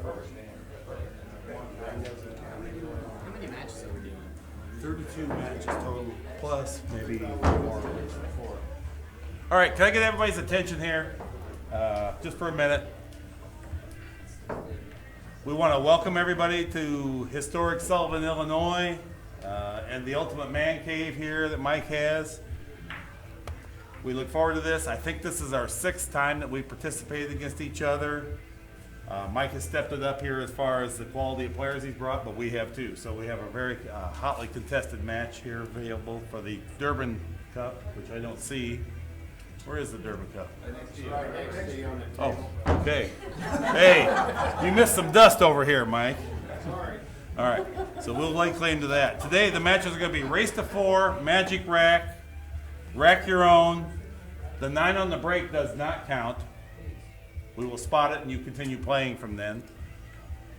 How many matches are we doing? 32 matches total, plus maybe more. All right, can I get everybody's attention here just for a minute? We want to welcome everybody to historic Sullivan, Illinois, and the Ultimate Man Cave here that Mike has. We look forward to this. I think this is our 6th time that we participated against each other. Mike has stepped it up here as far as the quality of players he's brought, but we have too. So we have a very hotly contested match here available for the Durbin Cup, which I don't see. Where is the Durbin Cup? Right next to you on the table. Oh, okay. Hey, you missed some dust over here, Mike. Sorry. All right, so we'll lay claim to that. Today the matches are going to be race to 4, magic rack, rack your own. The 9 on the break does not count. We will spot it and you continue playing from then.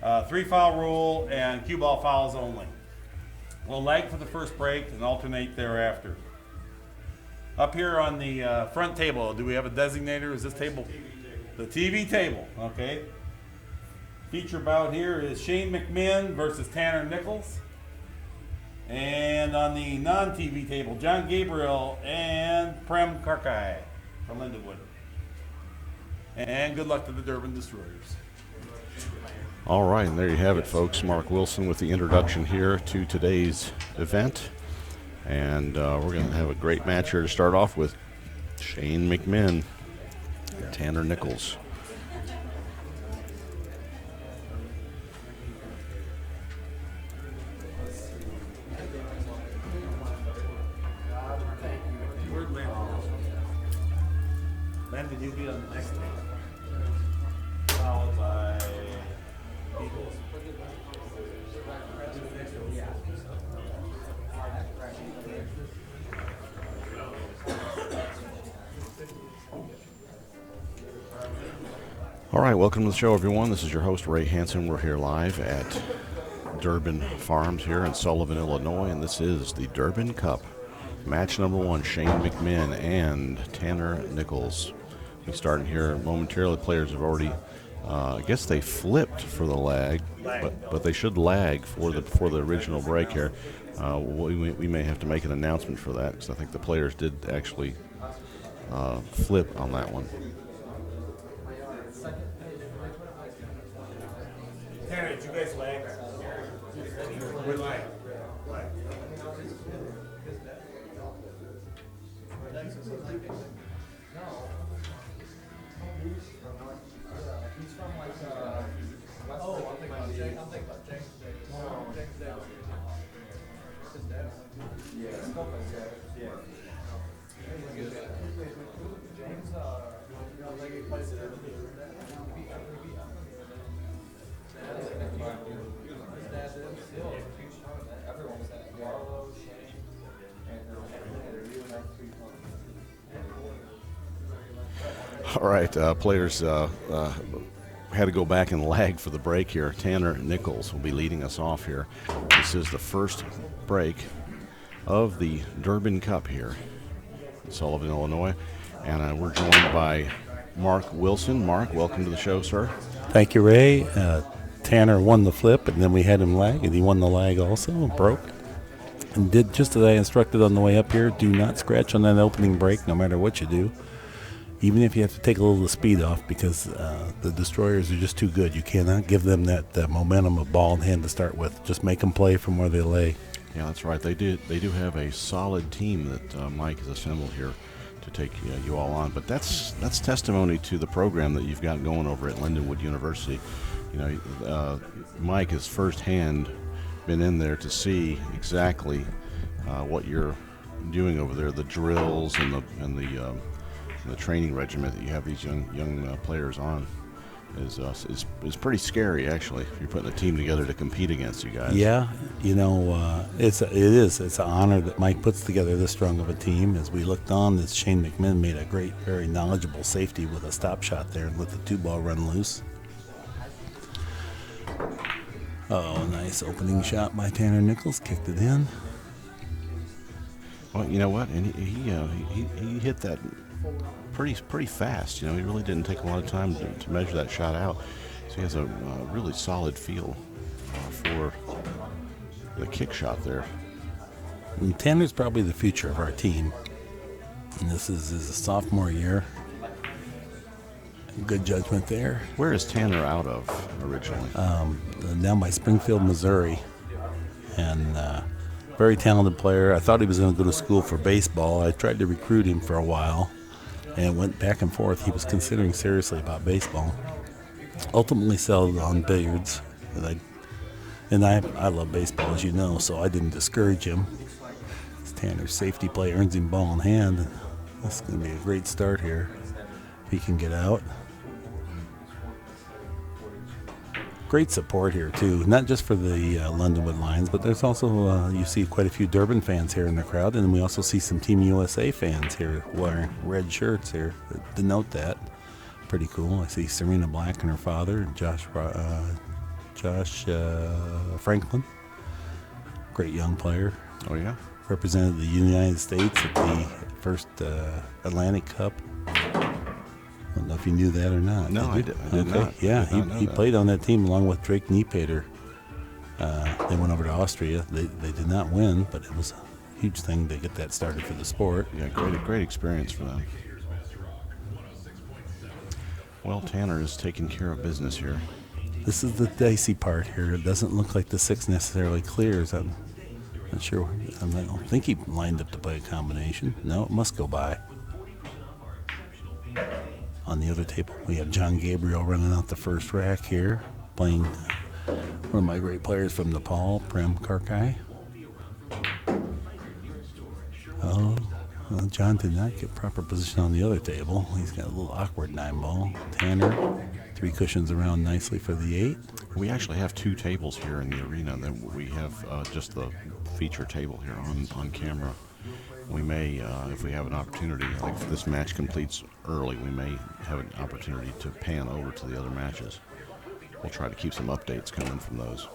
3-foul rule and cue ball fouls only. We'll lag for the first break and alternate thereafter. Up here on the front table, do we have a designator? Is this table? The TV table, okay. Feature bout here is Shane Mcminn versus Tanner Nichols. And on the non-TV table, John Gabriel and Prem Karkai from Lindenwood. And good luck to the Durbin Destroyers. All right, and there you have it, folks. Mark Wilson with the introduction here to today's event. And we're going to have a great match here to start off with Shane Mcminn and Tanner Nichols. Where'd Landon go? Landon, you'll be on the next one. Followed by Nichols. All right, welcome to the show, everyone. This is your host, Ray Hansen. We're here live at Durbin Farms here in Sullivan, Illinois, and this is the Durbin Cup. Match number 1, Shane Mcminn and Tanner Nichols. We starting here momentarily. Players have already, I guess they flipped for the lag, but they should lag for the original break here. We may have to make an announcement for that because I think the players did actually flip on that one. Tanner, did you guys lag? We're lag. All right, players had to go back and lag for the break here. Tanner Nichols will be leading us off here. This is the first break of the Durbin Cup here in Sullivan, Illinois. And we're joined by Mark Wilson. Mark, welcome to the show, sir. Thank you, Ray. Tanner won the flip, and then we had him lag, and he won the lag also, and broke. And did just as I instructed on the way up here, do not scratch on that opening break no matter what you do. Even if you have to take a little of the speed off, because the Destroyers are just too good. You cannot give them that momentum of ball in hand to start with. Just make them play from where they lay. Yeah, that's right. They do have a solid team that Mike has assembled here to take you all on. But that's testimony to the program that you've got going over at Lindenwood University. You know, Mike has firsthand been in there to see exactly what you're doing over there, the drills and the training regiment that you have these young players on is pretty scary, actually, if you're putting a team together to compete against you guys. Yeah, you know, it's an honor that Mike puts together this strong of a team. As we looked on, this Shane Mcminn made a great, very knowledgeable safety with a stop shot there and let the 2-ball run loose. Oh, nice opening shot by Tanner Nichols, kicked it in. Well, you know what, and he hit that pretty fast. You know, he really didn't take a lot of time to measure that shot out. So he has a really solid feel for the kick shot there. And Tanner's probably the future of our team. And this is his sophomore year. Good judgment there. Where is Tanner out of originally? Down by Springfield, Missouri. And very talented player. I thought he was going to go to school for baseball. I tried to recruit him for a while and went back and forth. He was considering seriously about baseball. Ultimately settled on billiards. And I love baseball, as you know, so I didn't discourage him. Tanner's safety play earns him ball in hand. This is going to be a great start here if he can get out. Great support here, too, not just for the Londonwood Lions, but there's also, you see quite a few Durbin fans here in the crowd, and we also see some Team USA fans here wearing red shirts here that denote that. Pretty cool. I see Serena Black and her father, and Josh Franklin. Great young player. Oh, yeah? Represented the United States at the first Atlantic Cup. I don't know if you knew that or not. No, I did not. Yeah, Did not know he that. played on that team along with Drake Niepeter. They went over to Austria. They did not win, but it was a huge thing to get that started for the sport. Yeah, great experience for them. Well, Tanner is taking care of business here. This is the dicey part here. It doesn't look like the 6 necessarily clears. I'm not sure. I don't think he lined up to play a combination. No, it must go by. On the other table, we have John Gabriel running out the first rack here, playing one of my great players from Nepal, Prem Karkai. Oh, well, John did not get proper position on the other table. He's got a little awkward 9-ball. Tanner, 3 cushions around nicely for the 8. We actually have 2 tables here in the arena. Then we have just the feature table here on camera. We may, if we have an opportunity, like if this match completes early, we may have an opportunity to pan over to the other matches. We'll try to keep some updates coming from those.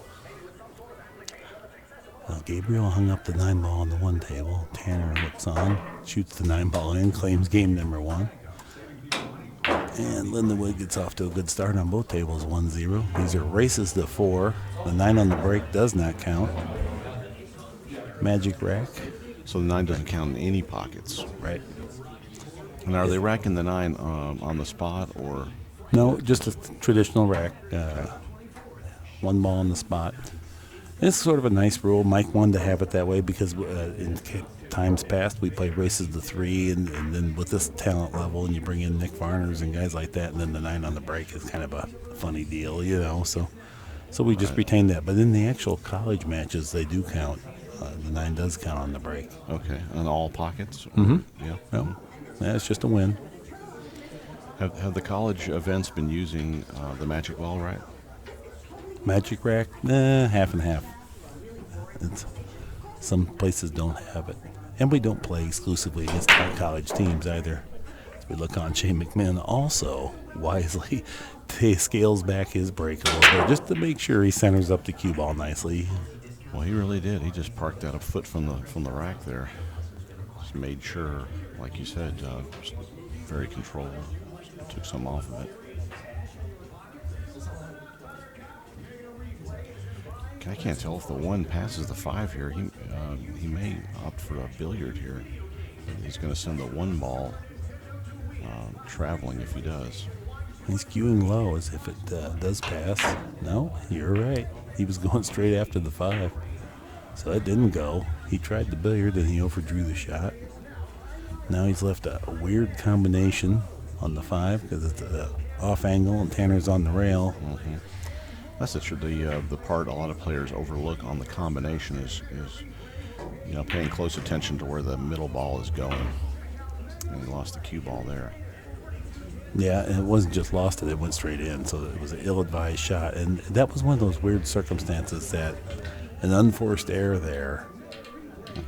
Gabriel hung up the 9-ball on the 1 table. Tanner looks on, shoots the 9-ball in, claims game number 1. And Lindenwood gets off to a good start on both tables, 1-0. These are races to 4. The 9 on the break does not count. Magic rack. So the 9 doesn't count in any pockets. Right. And are they racking the 9 on the spot or? No, just a traditional rack. 1 ball on the spot. It's sort of a nice rule. Mike wanted to have it that way because in times past we played races to 3, and then with this talent level, and you bring in Nick Varners and guys like that, and then the 9 on the break is kind of a funny deal, you know. So we just retained that. But in the actual college matches, they do count. The 9 does count on the break. Okay, on all pockets? Mm-hmm. Yeah. Well, it's just a win. Have the college events been using the Magic Ball rack? Magic rack, half and half. Some places don't have it. And we don't play exclusively against college teams either. As we look on Shane Mcminn also wisely scales back his break a little bit just to make sure he centers up the cue ball nicely. Well, he really did. He just parked out a foot from the rack there. Just made sure, like you said, just very controlled. Took some off of it. I can't tell if the 1 passes the 5 here. He may opt for a billiard here. He's going to send the 1 ball traveling if he does. He's cueing low as if it does pass. No, you're right. He was going straight after the 5. So that didn't go. He tried the billiard and he overdrew the shot. Now he's left a weird combination on the 5 because it's off angle and Tanner's on the rail. Mm-hmm. That's the part a lot of players overlook on the combination is paying close attention to where the middle ball is going. And he lost the cue ball there. Yeah, and it wasn't just lost it went straight in, so it was an ill-advised shot. And that was one of those weird circumstances that an unforced error there,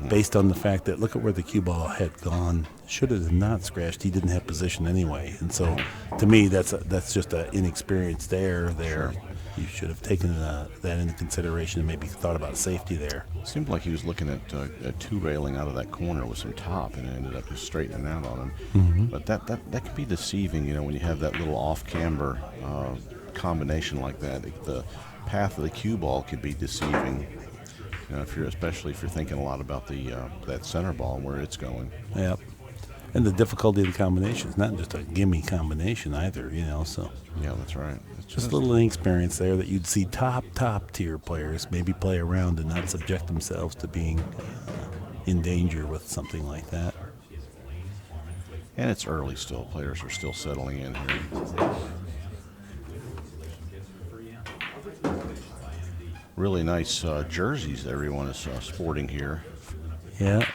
based on the fact that look at where the cue ball had gone, should have not scratched. He didn't have position anyway. And so to me, that's just an inexperienced error there. Sure. You should have taken that into consideration and maybe thought about safety there. It seemed like he was looking at a 2 railing out of that corner with some top, and it ended up just straightening out on him. Mm-hmm. But that can be deceiving, when you have that little off camber combination like that, the path of the cue ball could be deceiving. You know, especially if you're thinking a lot about that center ball and where it's going. Yep. And the difficulty of the combination is not just a gimme combination either, so. Yeah, that's right. It's Just a little inexperience there that you'd see top tier players maybe play around and not subject themselves to being in danger with something like that. And it's early still. Players are still settling in here. Really nice jerseys everyone is sporting here. Yeah.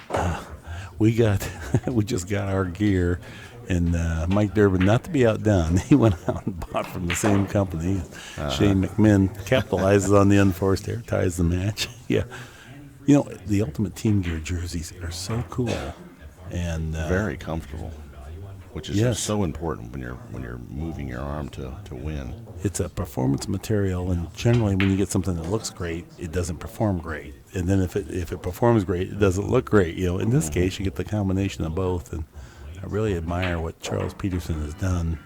We just got our gear, and Mike Durbin, not to be outdone, he went out and bought from the same company. Shane Mcminn capitalizes on the unforced air, ties the match. Yeah. The Ultimate Team Gear jerseys are so cool. And very comfortable, which is yes. so important when you're moving your arm to win. It's a performance material, and generally when you get something that looks great, it doesn't perform great. And then if it performs great, it doesn't look great. In this case, you get the combination of both. And I really admire what Charles Peterson has done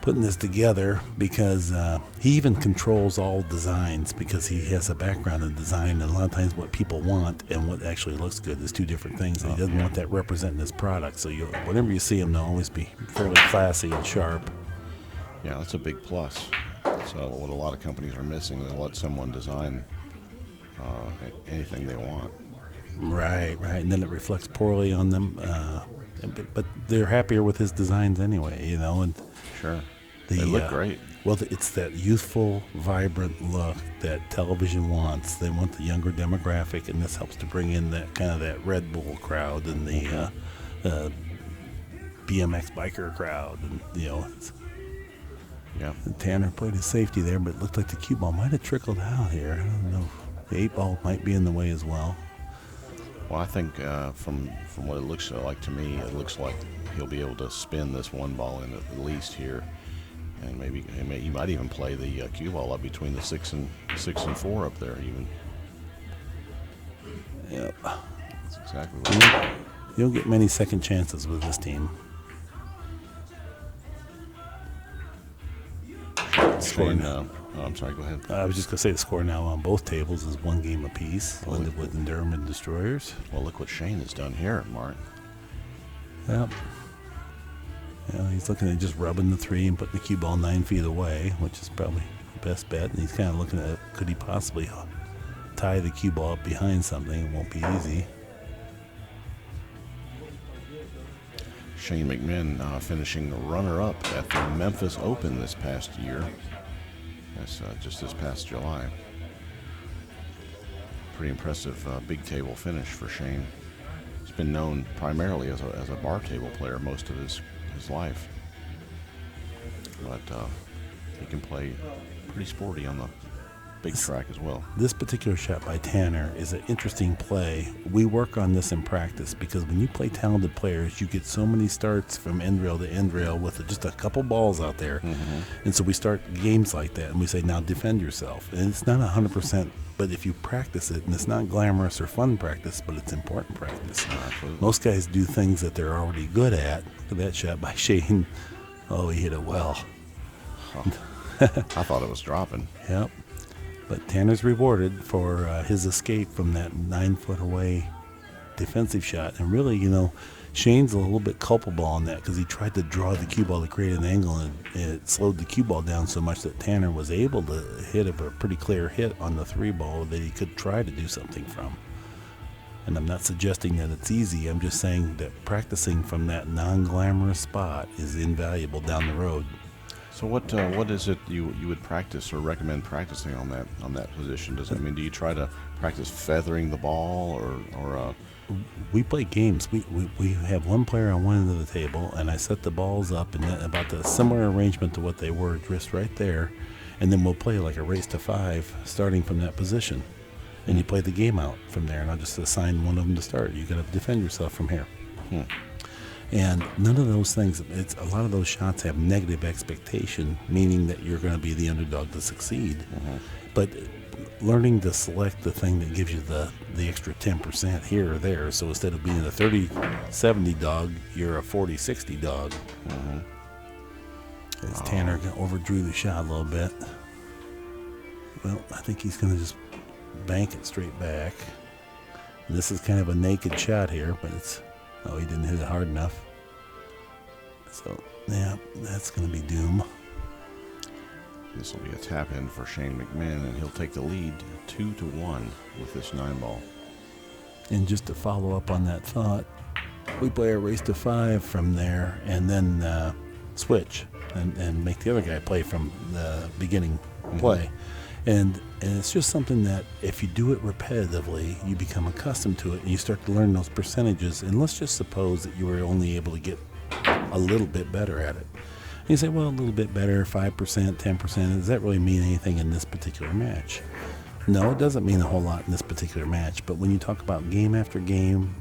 putting this together, because he even controls all designs, because he has a background in design, and a lot of times what people want and what actually looks good is two different things, and he doesn't want that representing his product. So whenever you see him, they'll always be fairly classy and sharp. Yeah, that's a big plus. So what a lot of companies are missing is let someone design anything they want. Right, and then it reflects poorly on them. But they're happier with his designs anyway, and sure, they look great. Well, it's that youthful, vibrant look that television wants. They want the younger demographic, and this helps to bring in that kind of that Red Bull crowd and the BMX biker crowd, and Yeah. Tanner played his safety there, but it looked like the cue ball might have trickled out here. I don't know. The 8-ball might be in the way as well. Well, I think from what it looks like to me, it looks like he'll be able to spin this one ball in at least here, and maybe he might even play the cue ball up between the 6 and 4 up there even. Yep. That's exactly what You don't get many second chances with this team. Shane, I'm sorry, go ahead. I was just going to say the score now on both tables is 1 game apiece. Lindenwood and Durbin Destroyers. Well, look what Shane has done here, Mark. Yep. Yeah, he's looking at just rubbing the 3 and putting the cue ball 9 feet away, which is probably the best bet. And he's kind of looking at, could he possibly tie the cue ball up behind something? It won't be easy. Shane Mcminn finishing runner-up at the Memphis Open this past year. That's just this past July. Pretty impressive big table finish for Shane. He's been known primarily as a bar table player most of his life. But he can play pretty sporty on the big track as well. This particular shot by Tanner is an interesting play. We work on this in practice because when you play talented players, you get so many starts from end rail to end rail with just a couple balls out there. Mm-hmm. And so we start games like that and we say, now defend yourself. And it's not 100%, but if you practice it, and it's not glamorous or fun practice, but it's important practice. Most guys do things that they're already good at. Look at that shot by Shane. Oh, he hit it well. Oh. I thought it was dropping. Yep. But Tanner's rewarded for his escape from that 9 foot away defensive shot. And really, Shane's a little bit culpable on that because he tried to draw the cue ball to create an angle, and it slowed the cue ball down so much that Tanner was able to hit a pretty clear hit on the 3 ball that he could try to do something from. And I'm not suggesting that it's easy. I'm just saying that practicing from that non-glamorous spot is invaluable down the road. So what is it you would practice or recommend practicing on that position? Do you try to practice feathering the ball or we play games. We have one player on one end of the table, and I set the balls up in about the similar arrangement to what they were, just right there, and then we'll play like a race to 5 starting from that position, and you play the game out from there, and I'll just assign one of them to start. You got to defend yourself from here. And none of those things, a lot of those shots have negative expectation, meaning that you're going to be the underdog to succeed. Mm-hmm. But learning to select the thing that gives you the extra 10% here or there. So instead of being a 30-70 dog, you're a 40-60 dog. Mm-hmm. As Tanner overdrew the shot a little bit. Well, I think he's going to just bank it straight back. And this is kind of a naked shot here, but it's... Oh, he didn't hit it hard enough. So, yeah, that's going to be doom. This will be a tap in for Shane Mcminn, and he'll take the lead 2-1 with this 9-ball. And just to follow up on that thought, we play a race to 5 from there and then switch and make the other guy play from the beginning play. And it's just something that if you do it repetitively, you become accustomed to it and you start to learn those percentages. And let's just suppose that you were only able to get a little bit better at it. And you say, well, a little bit better, 5%, 10%, does that really mean anything in this particular match? No, it doesn't mean a whole lot in this particular match, but when you talk about game after game,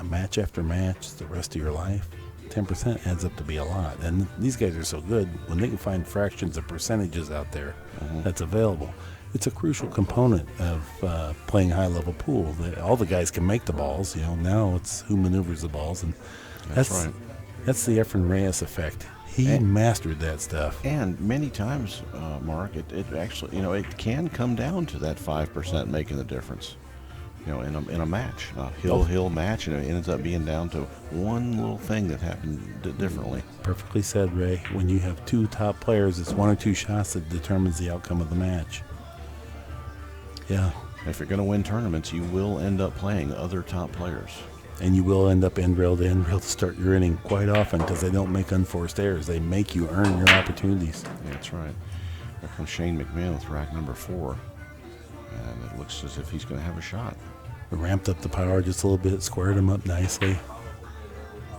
match after match, the rest of your life, 10% adds up to be a lot. And these guys are so good, when they can find fractions of percentages out there that's available, it's a crucial component of playing high-level pool. All the guys can make the balls, now it's who maneuvers the balls, and that's right. That's the Efren Reyes effect. He mastered that stuff. And many times, Mark, it actually, it can come down to that 5% making the difference. In a match, hill match, and it ends up being down to one little thing that happened differently. Perfectly said, Ray. When you have two top players, it's one or two shots that determines the outcome of the match. Yeah. If you're going to win tournaments, you will end up playing other top players. And you will end up end rail to start your inning quite often because they don't make unforced errors. They make you earn your opportunities. Yeah, that's right. Here comes Shane Mcminn with rack number 4. And it looks as if he's going to have a shot. We ramped up the power just a little bit, squared him up nicely.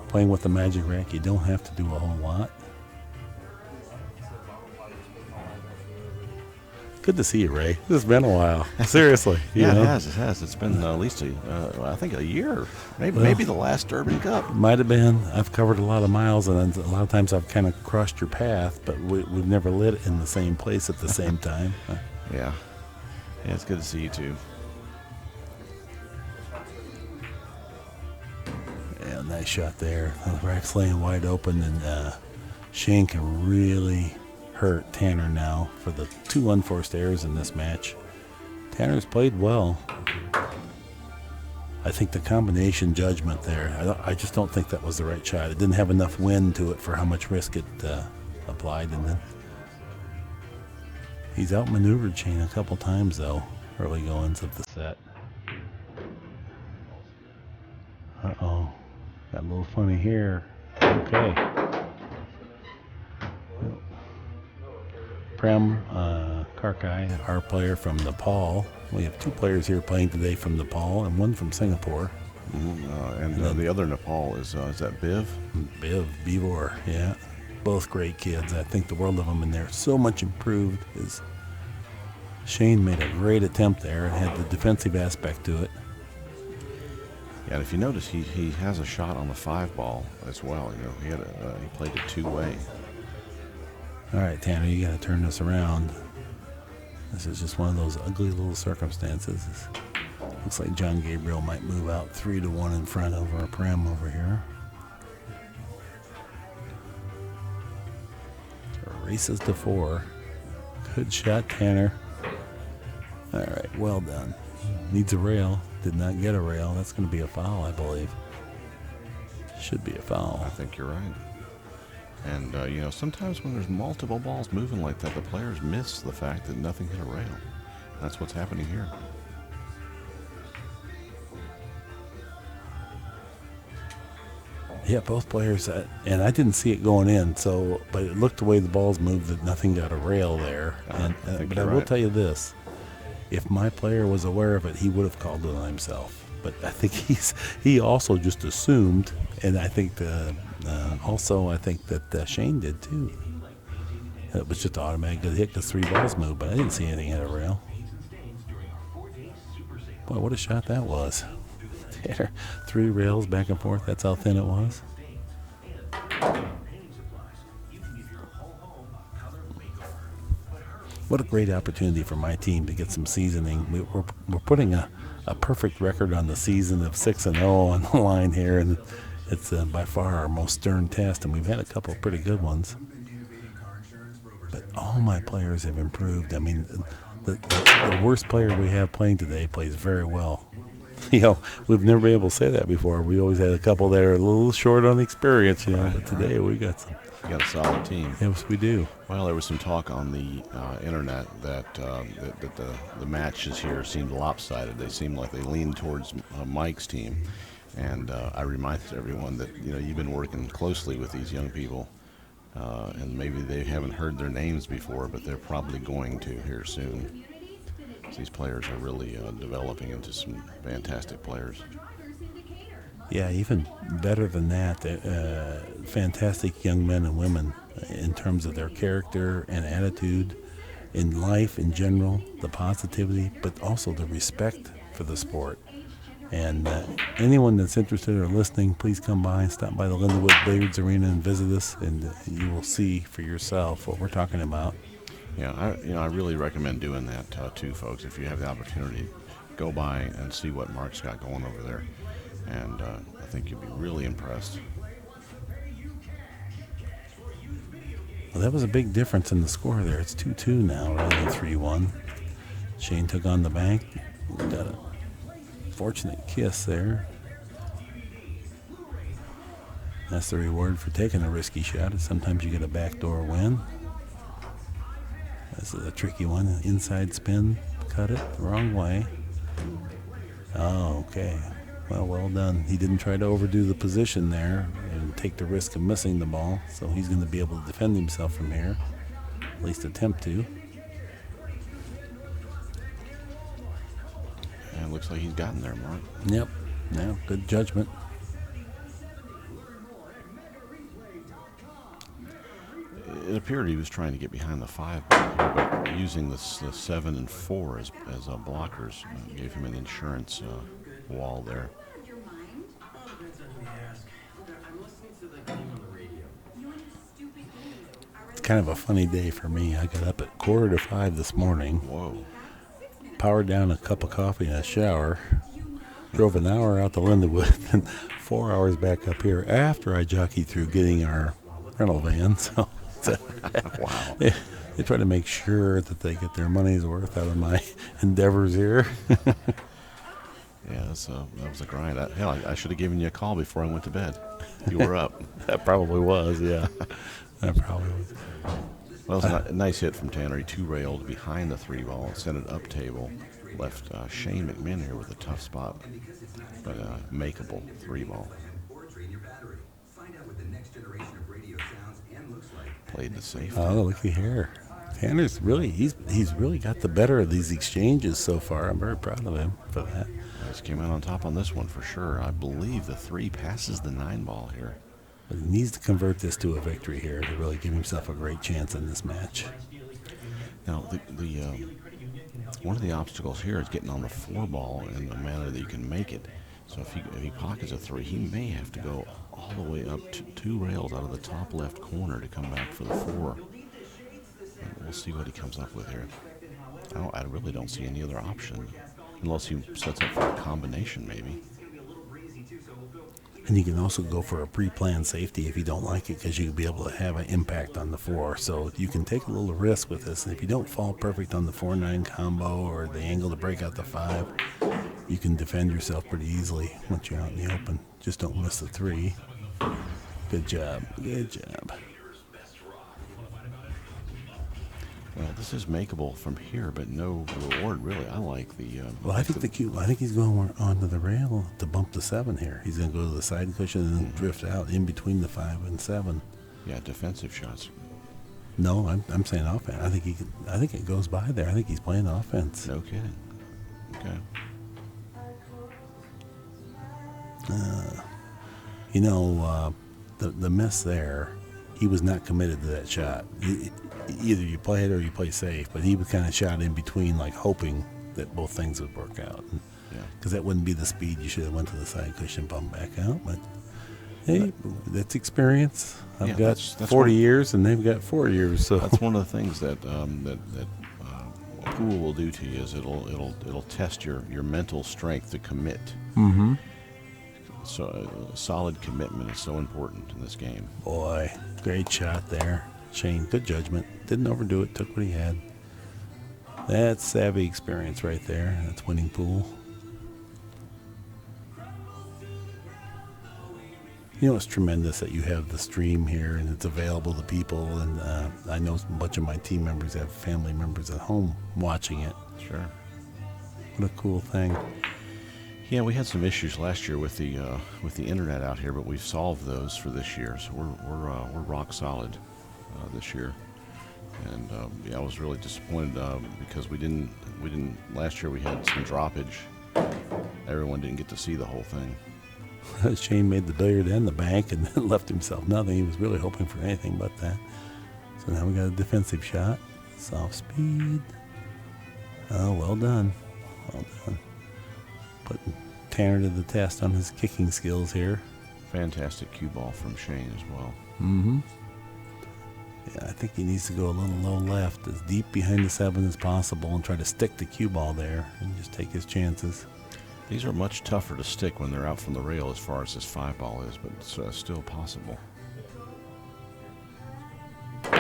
Playing with the magic rack, you don't have to do a whole lot. Good to see you, Ray. This has been a while. Seriously. Yeah, it has. It's been at least I think a year. Maybe the last Durbin Cup. Might have been. I've covered a lot of miles, and a lot of times I've kind of crossed your path, but we've never lit in the same place at the same time. Yeah, it's good to see you too. Yeah, nice shot there. The rack's laying wide open, and Shane can really hurt Tanner now for the 2 unforced errors in this match. Tanner's played well. I think the combination judgment there, I just don't think that was the right shot. It didn't have enough wind to it for how much risk it applied. And then he's outmaneuvered Shane a couple times, though, early goings of the set. Uh-oh. Got a little funny here. Okay. Prem Karkai, our player from Nepal. We have 2 players here playing today from Nepal and 1 from Singapore. And the other Nepal is that Biv? Bivor, yeah. Both great kids. I think the world of them, and they're so much improved. Shane made a great attempt there and had the defensive aspect to it. Yeah, and if you notice, he has a shot on the 5-ball as well. He played it 2-way. All right, Tanner, you got to turn this around. This is just one of those ugly little circumstances. Looks like John Gabriel might move out 3-1 in front of our Prem over here. Races to 4. Good shot, Tanner. All right, well done. Needs a rail. Did not get a rail. That's going to be a foul, I believe. Should be a foul. I think you're right. And, sometimes when there's multiple balls moving like that, the players miss the fact that nothing hit a rail. That's what's happening here. Yeah, both players, and I didn't see it going in, but it looked the way the balls moved that nothing got a rail there. But I will tell you this. If my player was aware of it, he would have called it on himself. But I think he also just assumed, and I think that Shane did too. It was just automatic to hit because 3 balls moved, but I didn't see anything hit a rail. Boy, what a shot that was. 3 rails back and forth, that's how thin it was. What a great opportunity for my team to get some seasoning. We're putting a perfect record on the season of 6-0 on the line here, and it's by far our most stern test, and we've had a couple of pretty good ones. but all my players have improved. I mean, the worst player we have playing today plays very well. We've never been able to say that before. We always had a couple that are a little short on experience, but today we got some. You got a solid team. Yes, we do. Well, there was some talk on the internet that the matches here seemed lopsided. They seemed like they leaned towards Mike's team, and I reminded everyone that you've been working closely with these young people, and maybe they haven't heard their names before, but they're probably going to here soon. These players are really developing into some fantastic players. Yeah, even better than that, fantastic young men and women in terms of their character and attitude in life in general, the positivity, but also the respect for the sport. And anyone that's interested or listening, please come by and stop by the Lindenwood Billiards Arena and visit us, and you will see for yourself what we're talking about. Yeah, I really recommend doing that too, folks. If you have the opportunity, go by and see what Mark's got going over there. And I think you'll be really impressed. Well, that was a big difference in the score there. It's 2-2 now rather than 3-1. Shane took on the bank. Got a fortunate kiss there. That's the reward for taking a risky shot. Is sometimes you get a backdoor win. This is a tricky one. Inside spin. Cut it the wrong way. Oh, okay. Well done. He didn't try to overdo the position there and take the risk of missing the ball, so he's going to be able to defend himself from here, at least attempt to. And it looks like he's gotten there, Mark. Yep. Yeah, good judgment. It appeared he was trying to get behind the 5 ball here, but using the 7 and 4 as blockers gave him an insurance wall there. It's kind of a funny day for me. I got up at 4:45 this morning. Whoa. Powered down a cup of coffee and a shower. Drove an hour out to Lindenwood and 4 hours back up here after I jockeyed through getting our rental van. So Wow. They try to make sure that they get their money's worth out of my endeavors here. Yeah, that was a grind. I should have given you a call before I went to bed. You were up. That probably was, yeah. That probably was. Well, it was a nice hit from Tanner. He 2-railed behind the 3 ball and sent it up table. Left Shane Mcminn here with a tough spot, but makeable 3 ball. Played the safe. Oh, looky here. Tanner's really, he's really got the better of these exchanges so far. I'm very proud of him for that. He came out on top on this one for sure. I believe the 3 passes the 9 ball here. But he needs to convert this to a victory here to really give himself a great chance in this match. Now, the one of the obstacles here is getting on the 4 ball in a manner that you can make it. So if he pockets a 3, he may have to go all the way up to 2 rails out of the top left corner to come back for the 4. And we'll see what he comes up with here. I really don't see any other option, unless he sets up for a combination maybe. And you can also go for a pre-planned safety if you don't like it, because you'll be able to have an impact on the 4. So you can take a little risk with this. And if you don't fall perfect on the 4-9 combo or the angle to break out the 5, you can defend yourself pretty easily once you're out in the open. Just don't miss the 3. Good job. Good job. Well, this is makeable from here, but no reward really. I like the. Well, I think he's going onto the rail to bump the 7 here. He's going to go to the side cushion and then drift out in between the 5 and 7. Yeah, defensive shots. No, I'm saying offense. I think it goes by there. I think he's playing offense. No kidding. Okay. The miss there, he was not committed to that shot. Either you play it or you play safe, but he was kind of shot in between, like hoping that both things would work out. Because that wouldn't be the speed. You should have went to the side cushion, bump back out. But hey, that's experience. I've got that's 40 years, and they've got 4 years. So that's one of the things that a pool will do to you is it'll test your mental strength to commit. Mm-hmm. So solid commitment is so important in this game. Boy, great shot there. Shane, good judgment. Didn't overdo it. Took what he had. That's savvy experience right there. That's winning pool. You know, it's tremendous that you have the stream here and it's available to people. And I know a bunch of my team members have family members at home watching it. Sure. What a cool thing. Yeah, we had some issues last year with the internet out here, but we've solved those for this year. So we're rock solid this year. And yeah, I was really disappointed because we didn't last year. We had some droppage. Everyone didn't get to see the whole thing. Shane made the billiard and the bank and then left himself nothing. He was really hoping for anything but that. So now we got a defensive shot. Soft speed. Oh, well done. Well done. Putting Tanner to the test on his kicking skills here. Fantastic cue ball from Shane as well. Mm-hmm. Yeah, I think he needs to go a little low left, as deep behind the 7 as possible, and try to stick the cue ball there and just take his chances. These are much tougher to stick when they're out from the rail as far as this 5 ball is, but it's still possible. He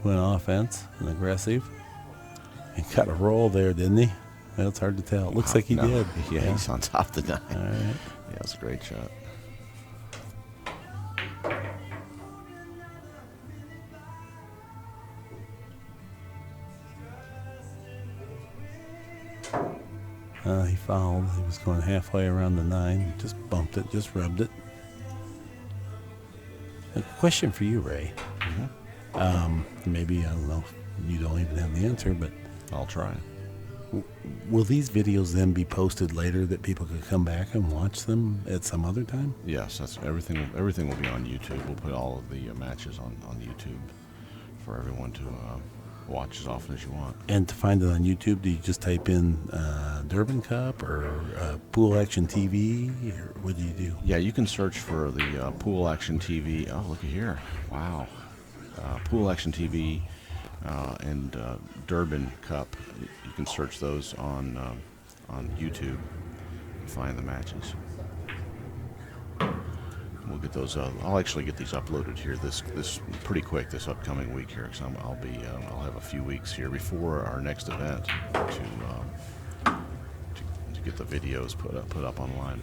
went offense and aggressive. He got a roll there, didn't he? Well, it's hard to tell. It looks like he did. Yeah, he's on top of the 9. All right. Yeah, it's a great shot. He fouled. He was going halfway around the 9. Just bumped it, just rubbed it. A question for you, Ray. Mm-hmm. Maybe, I don't know, you don't even have the answer, but I'll try. Will these videos then be posted later that people could come back and watch them at some other time? Yes, that's everything. Everything will be on YouTube. We'll put all of the matches on YouTube for everyone to watch as often as you want. And to find it on YouTube, do you just type in Durbin Cup or Pool Action TV? Or what do you do? Yeah, you can search for the Pool Action TV. Oh, looky here. Wow. Pool Action TV and Durbin Cup. You can search those on YouTube and find the matches. We'll get those. I'll actually get these uploaded here this pretty quick this upcoming week here, because I'll have a few weeks here before our next event to get the videos put up online.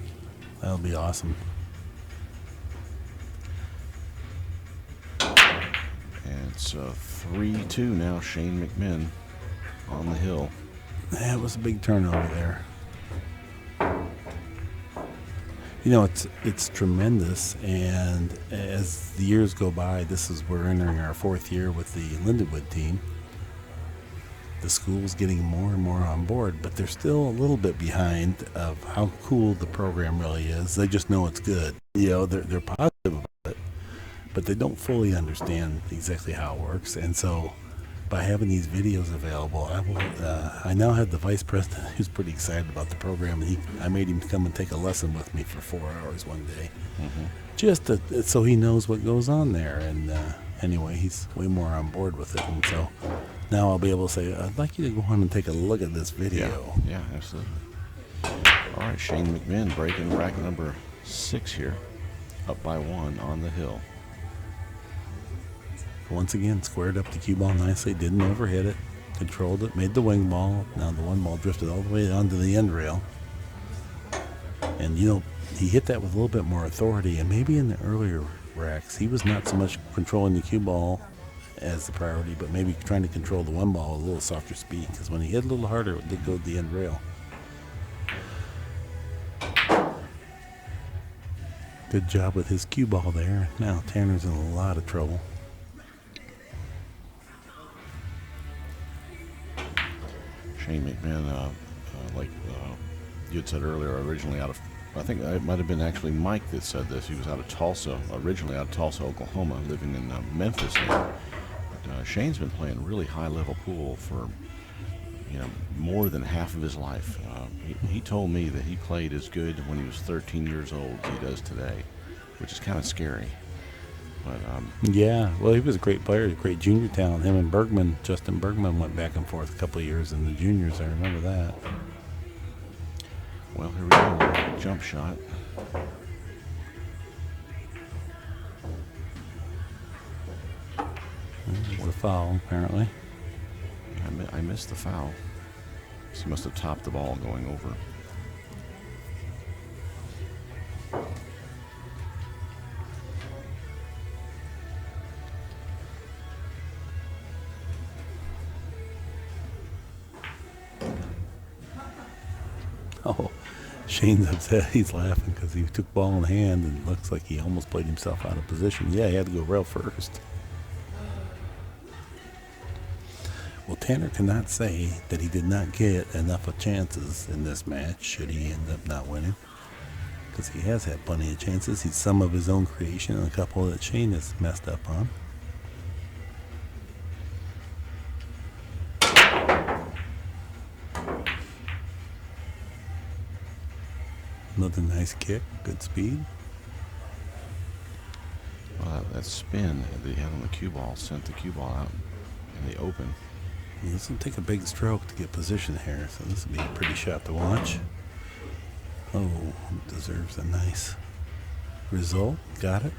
That'll be awesome. And it's 3-2 now. Shane Mcminn on the hill. That was a big turnover there. You know, it's tremendous, and as the years go by, we're entering our 4th year with the Lindenwood team. The school's getting more and more on board, but they're still a little bit behind of how cool the program really is. They just know it's good. You know, they're positive about it, but they don't fully understand exactly how it works. And so by having these videos available, I now have the vice president who's pretty excited about the program, and I made him come and take a lesson with me for 4 hours one day, just so he knows what goes on there. And anyway, he's way more on board with it, and so now I'll be able to say, I'd like you to go on and take a look at this video. Yeah, absolutely. All right, Shane Mcminn breaking rack number 6 here, up by 1 on the hill. Once again, squared up the cue ball nicely, didn't overhit it, controlled it, made the wing ball. Now the 1 ball drifted all the way onto the end rail. And, you know, he hit that with a little bit more authority, and maybe in the earlier racks, he was not so much controlling the cue ball as the priority, but maybe trying to control the 1 ball with a little softer speed, because when he hit a little harder, it did go to the end rail. Good job with his cue ball there. Now Tanner's in a lot of trouble. Shane Mcminn, like you had said earlier, originally out of, I think it might have been actually Mike that said this. He was out of Tulsa, originally out of Tulsa, Oklahoma, living in Memphis now. But Shane's been playing really high-level pool for, more than half of his life. He told me that he played as good when he was 13 years old as he does today, which is kind of scary. But yeah, well, he was a great player, a great junior talent. Him and Bergman, Justin Bergman, went back and forth a couple of years in the juniors. I remember that. Well, here we go. Jump shot. It's a foul, apparently. I missed the foul. He must have topped the ball going over. Oh, Shane's upset. He's laughing because he took ball in hand and looks like he almost played himself out of position. Yeah, he had to go rail first. Well, Tanner cannot say that he did not get enough of chances in this match should he end up not winning, because he has had plenty of chances. He's some of his own creation and a couple that Shane has messed up on. Another nice kick, good speed. Well, that spin that he had on the cue ball sent the cue ball out in the open. This will take a big stroke to get position here, so this will be a pretty shot to watch. Oh, deserves a nice result. Got it.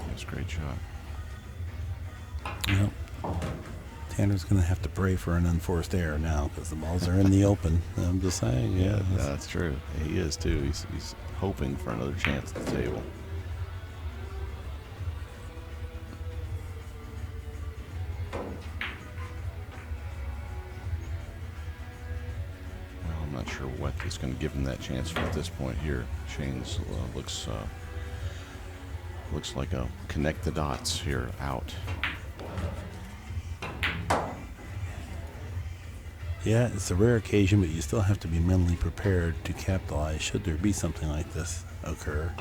That's a great shot. Yep. Tanner's going to have to pray for an unforced error now because the balls are in the open. I'm just saying, yeah. That's true. He is too. He's hoping for another chance at the table. Well, I'm not sure what is going to give him that chance at this point here. Shane's looks like a connect the dots here out. Yeah, it's a rare occasion, but you still have to be mentally prepared to capitalize should there be something like this occur.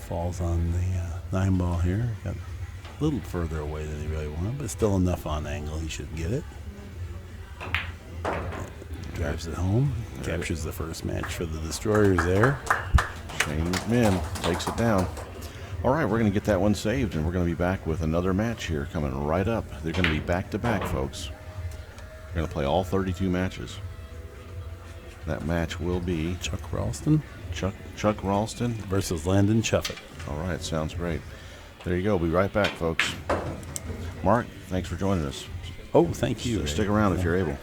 Falls on the 9 ball here. Got a little further away than he really wanted, but still enough on angle. He should get it. Drives it home. Captures the first match for the Destroyers there. Shane Mcminn takes it down. All right, we're going to get that one saved, and we're going to be back with another match here coming right up. They're going to be back-to-back, folks. We're going to play all 32 matches. That match will be Chuck Ralston Chuck Ralston versus Landon Chuffett. All right, sounds great. There you go. We'll be right back, folks. Mark, thanks for joining us. Oh, thank you. Stick around if you're able.